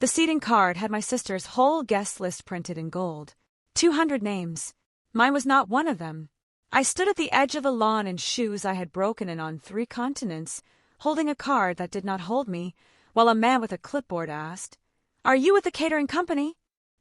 The seating card had my sister's whole guest list printed in gold. 200 names. Mine was not one of them. I stood at the edge of the lawn in shoes I had broken in on 3 continents, holding a card that did not hold me, while a man with a clipboard asked, "Are you with the catering company?"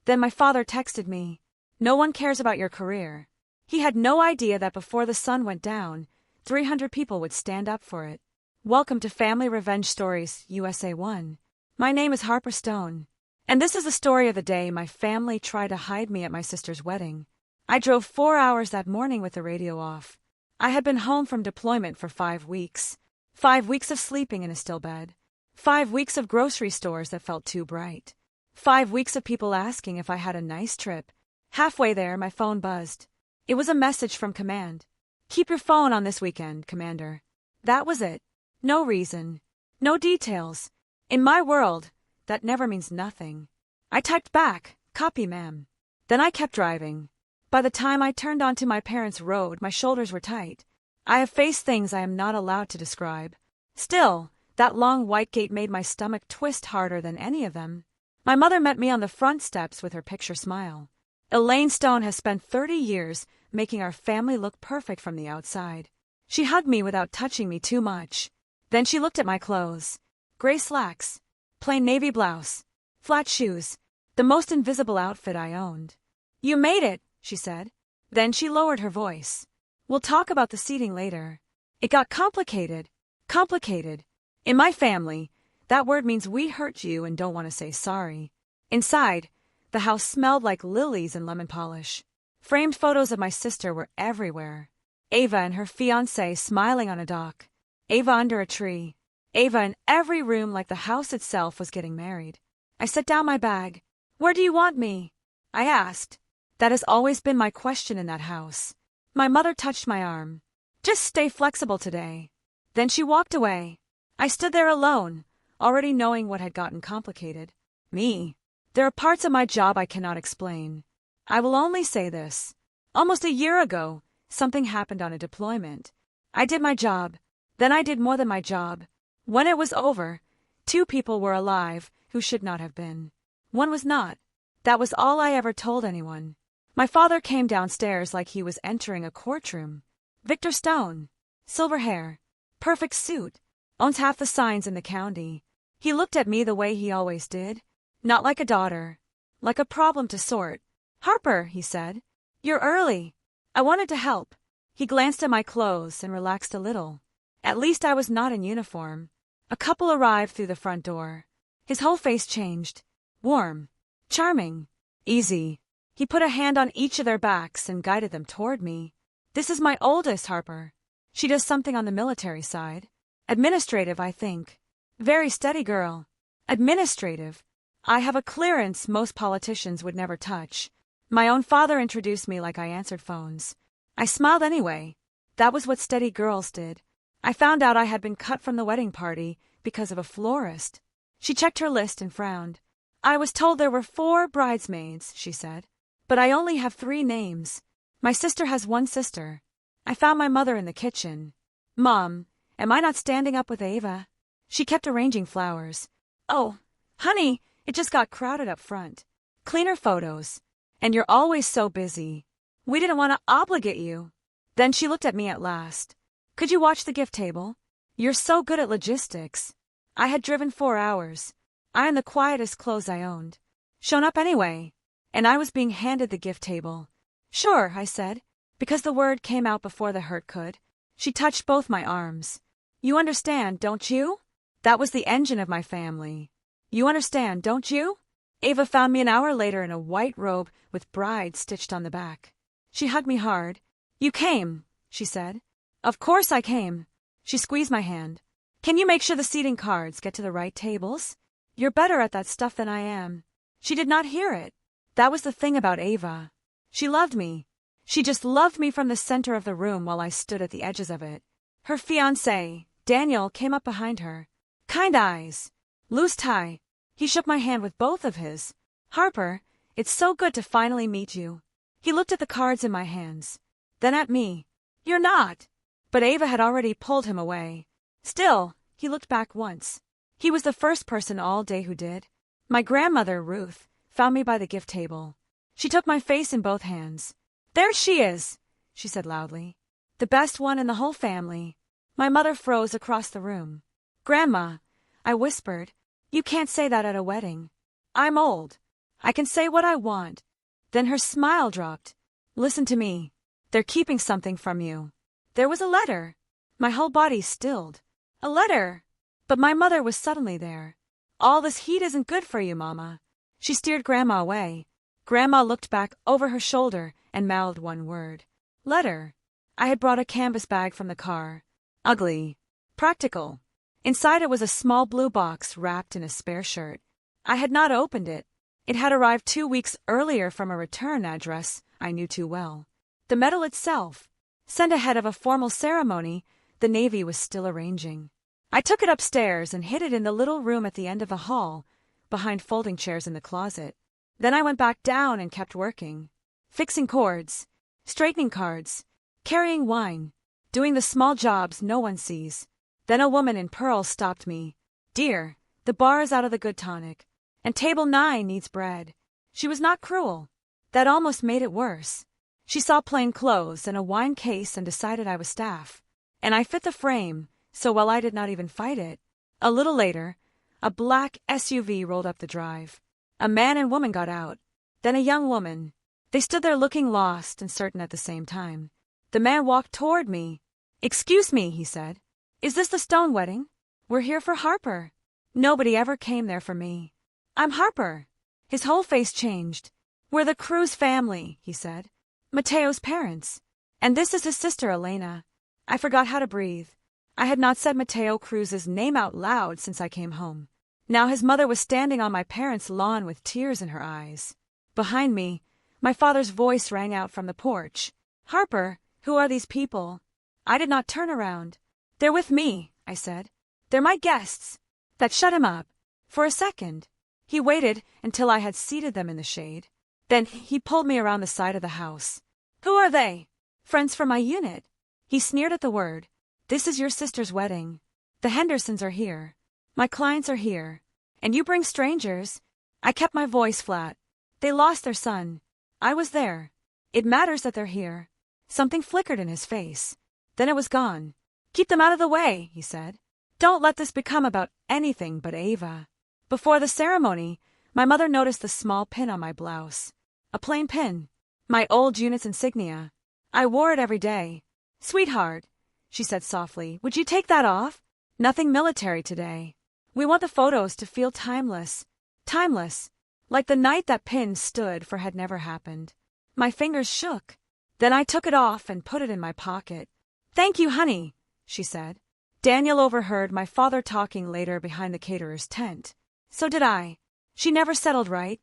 Then my father texted me, "No one cares about your career." He had no idea that before the sun went down, 300 people would stand up for it. Welcome to Family Revenge Stories, USA 1. My name is Harper Stone, and this is the story of the day my family tried to hide me at my sister's wedding. I drove 4 hours that morning with the radio off. I had been home from deployment for 5 weeks. 5 weeks of sleeping in a still bed. 5 weeks of grocery stores that felt too bright. 5 weeks of people asking if I had a nice trip. Halfway there, my phone buzzed. It was a message from command. "Keep your phone on this weekend, Commander." That was it. No reason. No details. In my world, that never means nothing. I typed back, "Copy, ma'am." Then I kept driving. By the time I turned onto my parents' road, my shoulders were tight. I have faced things I am not allowed to describe. Still, that long white gate made my stomach twist harder than any of them. My mother met me on the front steps with her picture smile. Elaine Stone has spent 30 years making our family look perfect from the outside. She hugged me without touching me too much. Then she looked at my clothes. Gray slacks, plain navy blouse, flat shoes, the most invisible outfit I owned. "You made it," she said. Then she lowered her voice. "We'll talk about the seating later." It got complicated. Complicated. In my family, that word means we hurt you and don't want to say sorry. Inside, the house smelled like lilies and lemon polish. Framed photos of my sister were everywhere. Ava and her fiancé smiling on a dock. Ava under a tree. Ava in every room like the house itself was getting married. I set down my bag. "Where do you want me?" I asked. That has always been my question in that house. My mother touched my arm. "Just stay flexible today." Then she walked away. I stood there alone, already knowing what had gotten complicated. Me. There are parts of my job I cannot explain. I will only say this. Almost a year ago, something happened on a deployment. I did my job. Then I did more than my job. When it was over, 2 people were alive who should not have been. One was not. That was all I ever told anyone. My father came downstairs like he was entering a courtroom. Victor Stone. Silver hair. Perfect suit. Owns half the signs in the county. He looked at me the way he always did. Not like a daughter. Like a problem to sort. "Harper," he said. "You're early." I wanted to help. He glanced at my clothes and relaxed a little. At least I was not in uniform. A couple arrived through the front door. His whole face changed. Warm. Charming. Easy. He put a hand on each of their backs and guided them toward me. "This is my oldest, Harper. She does something on the military side. Administrative, I think. Very steady girl. Administrative. I have a clearance most politicians would never touch." My own father introduced me like I answered phones. I smiled anyway. That was what steady girls did. I found out I had been cut from the wedding party because of a florist. She checked her list and frowned. "I was told there were 4 bridesmaids," she said. "But I only have 3 names. My sister has 1 sister." I found my mother in the kitchen. "Mom, am I not standing up with Ava?" She kept arranging flowers. "Oh, honey, it just got crowded up front. Cleaner photos. And you're always so busy. We didn't want to obligate you." Then she looked at me at last. "Could you watch the gift table? You're so good at logistics." I had driven 4 hours. I owned the quietest clothes I owned. Shown up anyway. And I was being handed the gift table. "Sure," I said, because the word came out before the hurt could. She touched both my arms. "You understand, don't you? That was the engine of my family. You understand, don't you?" Ava found me an hour later in a white robe with bride stitched on the back. She hugged me hard. "You came," she said. "Of course I came." She squeezed my hand. "Can you make sure the seating cards get to the right tables? You're better at that stuff than I am." She did not hear it. That was the thing about Ava. She loved me. She just loved me from the center of the room while I stood at the edges of it. Her fiancé, Daniel, came up behind her. Kind eyes. Loose tie. He shook my hand with both of his. "Harper, it's so good to finally meet you." He looked at the cards in my hands. Then at me. "You're not." But Ava had already pulled him away. Still, he looked back once. He was the first person all day who did. My grandmother, Ruth, found me by the gift table. She took my face in both hands. "There she is," she said loudly. "The best one in the whole family." My mother froze across the room. "Grandma," I whispered, "you can't say that at a wedding. I'm old. I can say what I want." Then her smile dropped. "Listen to me. They're keeping something from you." There was a letter. My whole body stilled. A letter! But my mother was suddenly there. "All this heat isn't good for you, Mama." She steered Grandma away. Grandma looked back over her shoulder and mouthed one word. "Letter." I had brought a canvas bag from the car. Ugly. Practical. Inside it was a small blue box wrapped in a spare shirt. I had not opened it. It had arrived 2 weeks earlier from a return address I knew too well. The medal itself, sent ahead of a formal ceremony the Navy was still arranging. I took it upstairs and hid it in the little room at the end of the hall, behind folding chairs in the closet. Then I went back down and kept working. Fixing cords, straightening cards, carrying wine, doing the small jobs no one sees. Then a woman in pearls stopped me. "Dear, the bar is out of the good tonic, and table 9 needs bread." She was not cruel. That almost made it worse. She saw plain clothes and a wine case and decided I was staff. And I fit the frame, so well I did not even fight it. A little later, a black SUV rolled up the drive. A man and woman got out. Then a young woman. They stood there looking lost and certain at the same time. The man walked toward me. "Excuse me," he said. "Is this the Stone wedding? We're here for Harper." Nobody ever came there for me. "I'm Harper." His whole face changed. "We're the Cruz family," he said. "Mateo's parents. And this is his sister Elena." I forgot how to breathe. I had not said Mateo Cruz's name out loud since I came home. Now his mother was standing on my parents' lawn with tears in her eyes. Behind me, my father's voice rang out from the porch. "Harper, who are these people?" I did not turn around. "They're with me," I said. "They're my guests." That shut him up. For a second. He waited until I had seated them in the shade. Then he pulled me around the side of the house. "Who are they?" "Friends from my unit." He sneered at the word. "This is your sister's wedding. The Hendersons are here. My clients are here. And you bring strangers." I kept my voice flat. "They lost their son. I was there. It matters that they're here." Something flickered in his face. Then it was gone. "Keep them out of the way," he said. "Don't let this become about anything but Ava." Before the ceremony, my mother noticed the small pin on my blouse. A plain pin. My old unit's insignia. I wore it every day. "Sweetheart," she said softly, "would you take that off? Nothing military today. We want the photos to feel timeless. Timeless. Like the night that pin stood for had never happened." My fingers shook. Then I took it off and put it in my pocket. "Thank you, honey," she said. Daniel overheard my father talking later behind the caterer's tent. So did I. "She never settled right,"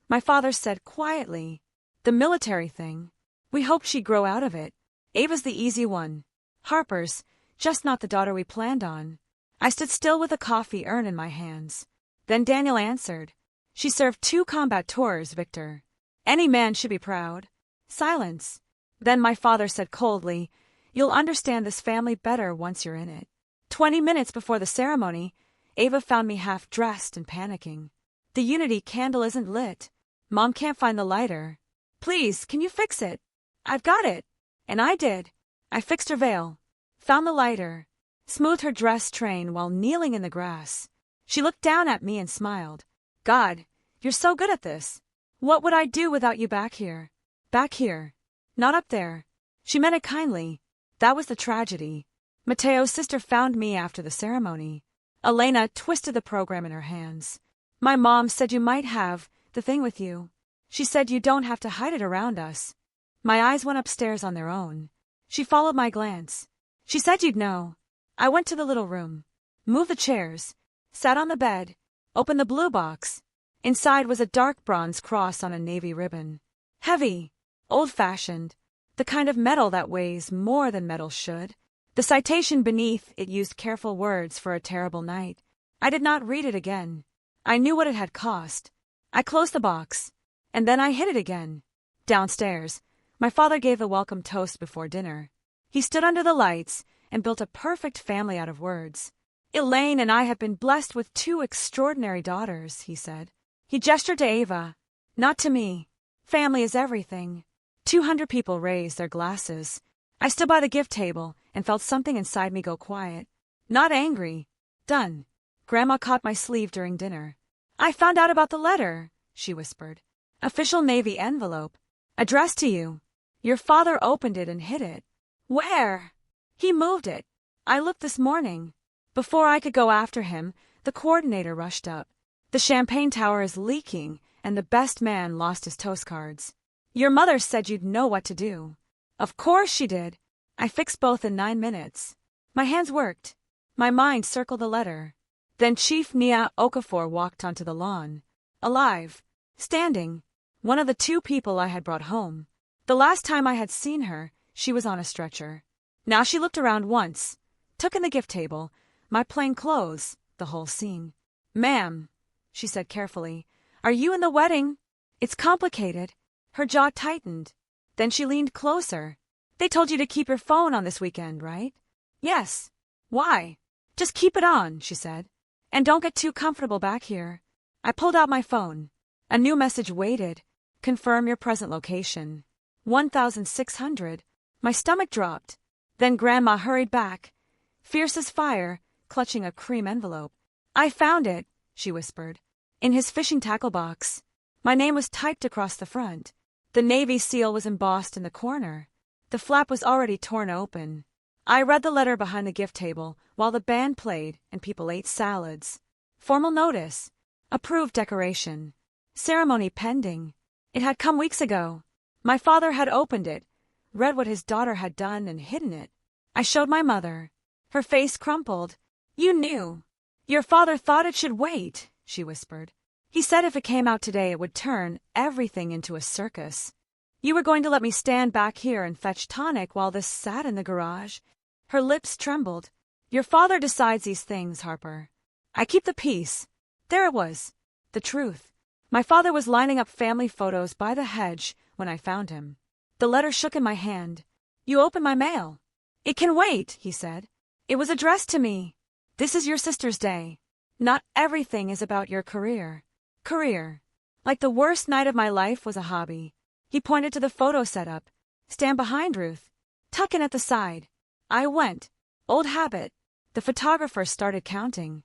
my father said quietly. "The military thing. We hoped she'd grow out of it. Ava's the easy one. Harper's, just not the daughter we planned on." I stood still with a coffee urn in my hands. Then Daniel answered. "She served 2 combat tours, Victor. Any man should be proud." Silence. Then my father said coldly, "You'll understand this family better once you're in it." 20 minutes before the ceremony, Ava found me half-dressed and panicking. "The Unity candle isn't lit. Mom can't find the lighter. Please, can you fix it?" "I've got it." And I did. I fixed her veil, found the lighter, smoothed her dress train while kneeling in the grass. She looked down at me and smiled. "God, you're so good at this. What would I do without you back here? Back here. Not up there." She meant it kindly. That was the tragedy. Mateo's sister found me after the ceremony. Elena twisted the program in her hands. "My mom said you might have the thing with you. She said you don't have to hide it around us." My eyes went upstairs on their own. She followed my glance. "She said you'd know." I went to the little room, moved the chairs, sat on the bed, opened the blue box. Inside was a dark bronze cross on a navy ribbon. Heavy, old-fashioned, the kind of metal that weighs more than metal should. The citation beneath it used careful words for a terrible night. I did not read it again. I knew what it had cost. I closed the box, and then I hid it again. Downstairs, my father gave the welcome toast before dinner. He stood under the lights and built a perfect family out of words. "Elaine and I have been blessed with 2 extraordinary daughters," he said. He gestured to Ava. Not to me. Family is everything. 200 people raised their glasses. I stood by the gift table and felt something inside me go quiet. Not angry. Done. Grandma caught my sleeve during dinner. I found out about the letter, she whispered. Official Navy envelope. Addressed to you. Your father opened it and hid it. Where? He moved it. I looked this morning. Before I could go after him, the coordinator rushed up. The champagne tower is leaking, and the best man lost his toast cards. Your mother said you'd know what to do. Of course she did. I fixed both in 9 minutes. My hands worked. My mind circled the letter. Then Chief Nia Okafor walked onto the lawn. Alive. Standing. One of the 2 people I had brought home. The last time I had seen her, she was on a stretcher. Now she looked around once. Took in the gift table, my plain clothes, the whole scene. Ma'am, she said carefully, are you in the wedding? It's complicated. Her jaw tightened. Then she leaned closer. They told you to keep your phone on this weekend, right? Yes. Why? Just keep it on, she said. And don't get too comfortable back here. I pulled out my phone. A new message waited. Confirm your present location. 1,600. My stomach dropped. Then Grandma hurried back. Fierce as fire, clutching a cream envelope. I found it, she whispered. In his fishing tackle box. My name was typed across the front. The Navy seal was embossed in the corner. The flap was already torn open. I read the letter behind the gift table while the band played and people ate salads. Formal notice. Approved decoration. Ceremony pending. It had come weeks ago. My father had opened it, read what his daughter had done and hidden it. I showed my mother. Her face crumpled. You knew. Your father thought it should wait, she whispered. He said if it came out today it would turn everything into a circus. You were going to let me stand back here and fetch tonic while this sat in the garage. Her lips trembled. Your father decides these things, Harper. I keep the peace. There it was. The truth. My father was lining up family photos by the hedge when I found him. The letter shook in my hand. You opened my mail. It can wait, he said. It was addressed to me. This is your sister's day. Not everything is about your career. Career. Like the worst night of my life was a hobby. He pointed to the photo setup. Stand behind Ruth. Tuck in at the side. I went. Old habit. The photographer started counting.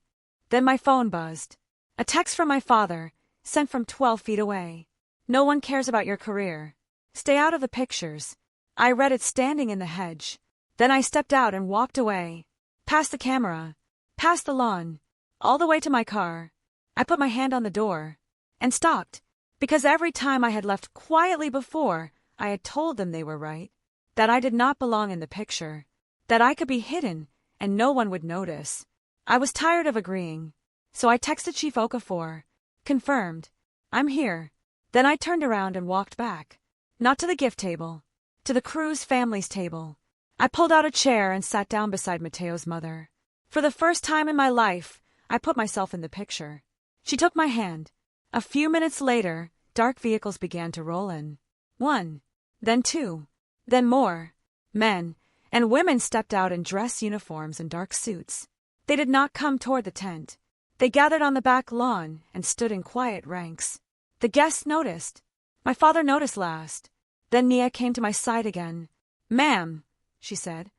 Then my phone buzzed. A text from my father, sent from 12 feet away. No one cares about your career. Stay out of the pictures. I read it standing in the hedge. Then I stepped out and walked away. Past the camera. Past the lawn. All the way to my car. I put my hand on the door. And stopped. Because every time I had left quietly before, I had told them they were right. That I did not belong in the picture. That I could be hidden, and no one would notice. I was tired of agreeing. So I texted Chief Okafor. Confirmed. I'm here. Then I turned around and walked back. Not to the gift table. To the Cruz family's table. I pulled out a chair and sat down beside Mateo's mother. For the first time in my life, I put myself in the picture. She took my hand. A few minutes later, dark vehicles began to roll in. 1. Then 2. Then more. Men and women stepped out in dress uniforms and dark suits. They did not come toward the tent. They gathered on the back lawn and stood in quiet ranks. The guests noticed. My father noticed last. Then Nia came to my side again. Ma'am, she said,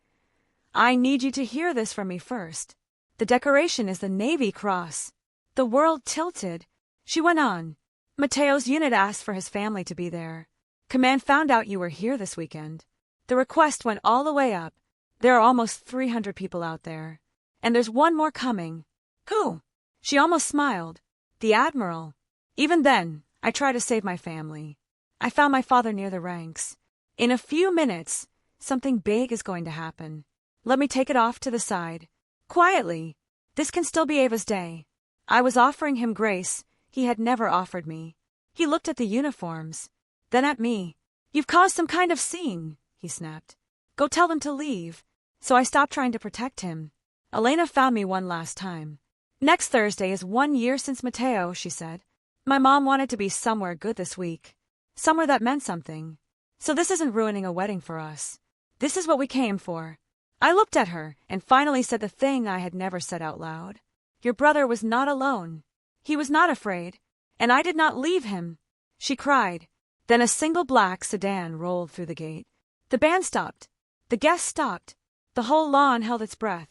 I need you to hear this from me first. The decoration is the Navy Cross. The world tilted. She went on. Mateo's unit asked for his family to be there. Command found out you were here this weekend. The request went all the way up. There are almost 300 people out there. And there's one more coming. Who? She almost smiled. The Admiral. Even then, I tried to save my family. I found my father near the ranks. In a few minutes, something big is going to happen. Let me take it off to the side. Quietly. This can still be Ava's day. I was offering him grace he had never offered me. He looked at the uniforms. Then at me. You've caused some kind of scene, he snapped. Go tell them to leave. So I stopped trying to protect him. Elena found me one last time. Next Thursday is 1 year since Mateo, she said. My mom wanted to be somewhere good this week. Somewhere that meant something. So this isn't ruining a wedding for us. This is what we came for. I looked at her and finally said the thing I had never said out loud. Your brother was not alone. He was not afraid. And I did not leave him, she cried. Then a single black sedan rolled through the gate. The band stopped. The guests stopped. The whole lawn held its breath.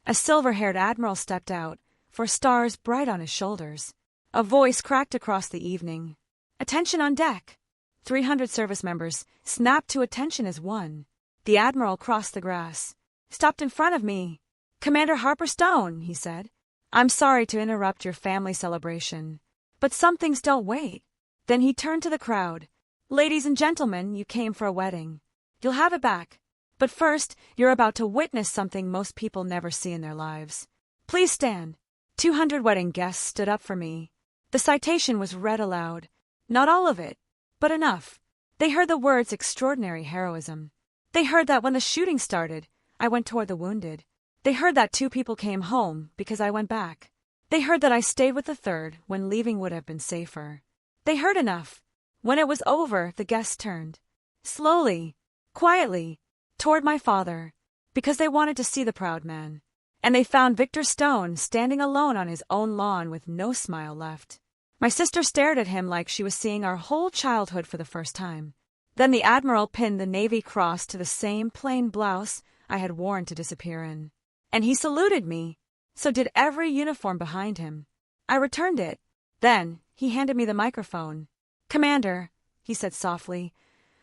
A silver-haired admiral stepped out, for stars bright on his shoulders. A voice cracked across the evening. Attention on deck. 300 service members snapped to attention as one. The admiral crossed the grass, stopped in front of me. Commander Harper Stone, he said. I'm sorry to interrupt your family celebration, but some things don't wait. Then he turned to the crowd. Ladies and gentlemen, you came for a wedding. You'll have it back. But first, you're about to witness something most people never see in their lives. Please stand. 200 wedding guests stood up for me. The citation was read aloud. Not all of it, but enough. They heard the words extraordinary heroism. They heard that when the shooting started, I went toward the wounded. They heard that 2 people came home because I went back. They heard that I stayed with the 3rd when leaving would have been safer. They heard enough. When it was over, the guests turned. Slowly, quietly, toward my father, because they wanted to see the proud man. And they found Victor Stone standing alone on his own lawn with no smile left. My sister stared at him like she was seeing our whole childhood for the first time. Then the admiral pinned the Navy cross to the same plain blouse I had worn to disappear in. And he saluted me. So did every uniform behind him. I returned it. Then he handed me the microphone. Commander, he said softly,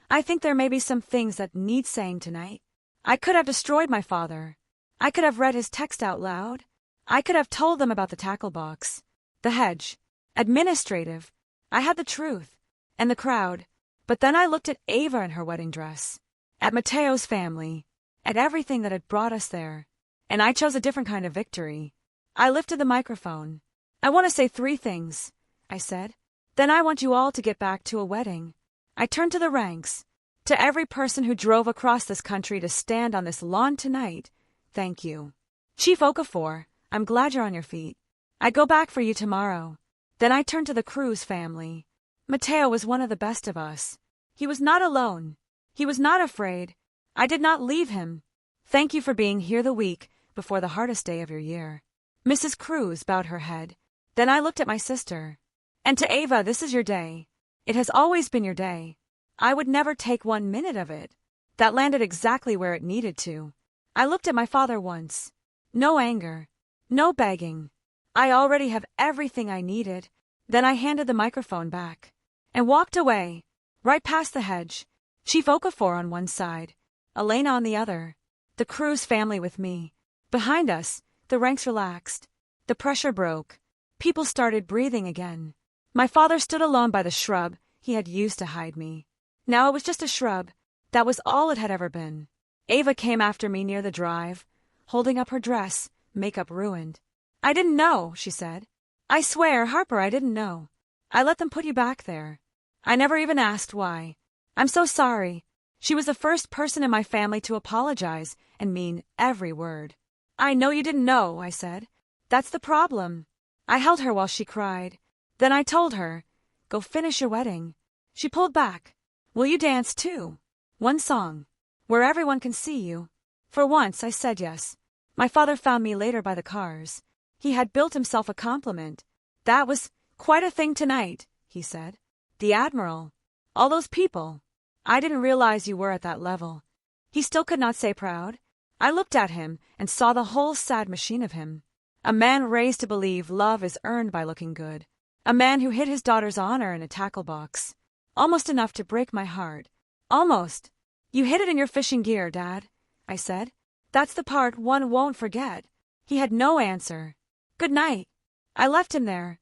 I think there may be some things that need saying tonight. I could have destroyed my father. I could have read his text out loud. I could have told them about the tackle box, the hedge, administrative. I had the truth, and the crowd. But then I looked at Ava in her wedding dress, at Mateo's family, at everything that had brought us there. And I chose a different kind of victory. I lifted the microphone. I want to say 3 things, I said. Then I want you all to get back to a wedding. I turned to the ranks, to every person who drove across this country to stand on this lawn tonight. Thank you. Chief Okafor, I'm glad you're on your feet. I go back for you tomorrow. Then I turned to the Cruz family. Mateo was one of the best of us. He was not alone. He was not afraid. I did not leave him. Thank you for being here the week before the hardest day of your year. Mrs. Cruz bowed her head. Then I looked at my sister. And to Ava, this is your day. It has always been your day. I would never take 1 minute of it. That landed exactly where it needed to. I looked at my father once. No anger. No begging. I already have everything I needed. Then I handed the microphone back. And walked away. Right past the hedge. Chief Okafor on one side. Elena on the other. The Cruz family with me. Behind us, the ranks relaxed. The pressure broke. People started breathing again. My father stood alone by the shrub he had used to hide me. Now it was just a shrub. That was all it had ever been. Ava came after me near the drive, holding up her dress, makeup ruined. I didn't know, she said. I swear, Harper, I didn't know. I let them put you back there. I never even asked why. I'm so sorry. She was the first person in my family to apologize and mean every word. I know you didn't know, I said. That's the problem. I held her while she cried. Then I told her, go finish your wedding. She pulled back. Will you dance too? 1 song, where everyone can see you. For once, I said yes. My father found me later by the cars. He had built himself a compliment. That was quite a thing tonight, he said. The Admiral. All those people. I didn't realize you were at that level. He still could not say proud. I looked at him and saw the whole sad machine of him. A man raised to believe love is earned by looking good. A man who hid his daughter's honor in a tackle box. Almost enough to break my heart. Almost. You hid it in your fishing gear, Dad, I said. That's the part one won't forget. He had no answer. Good night. I left him there,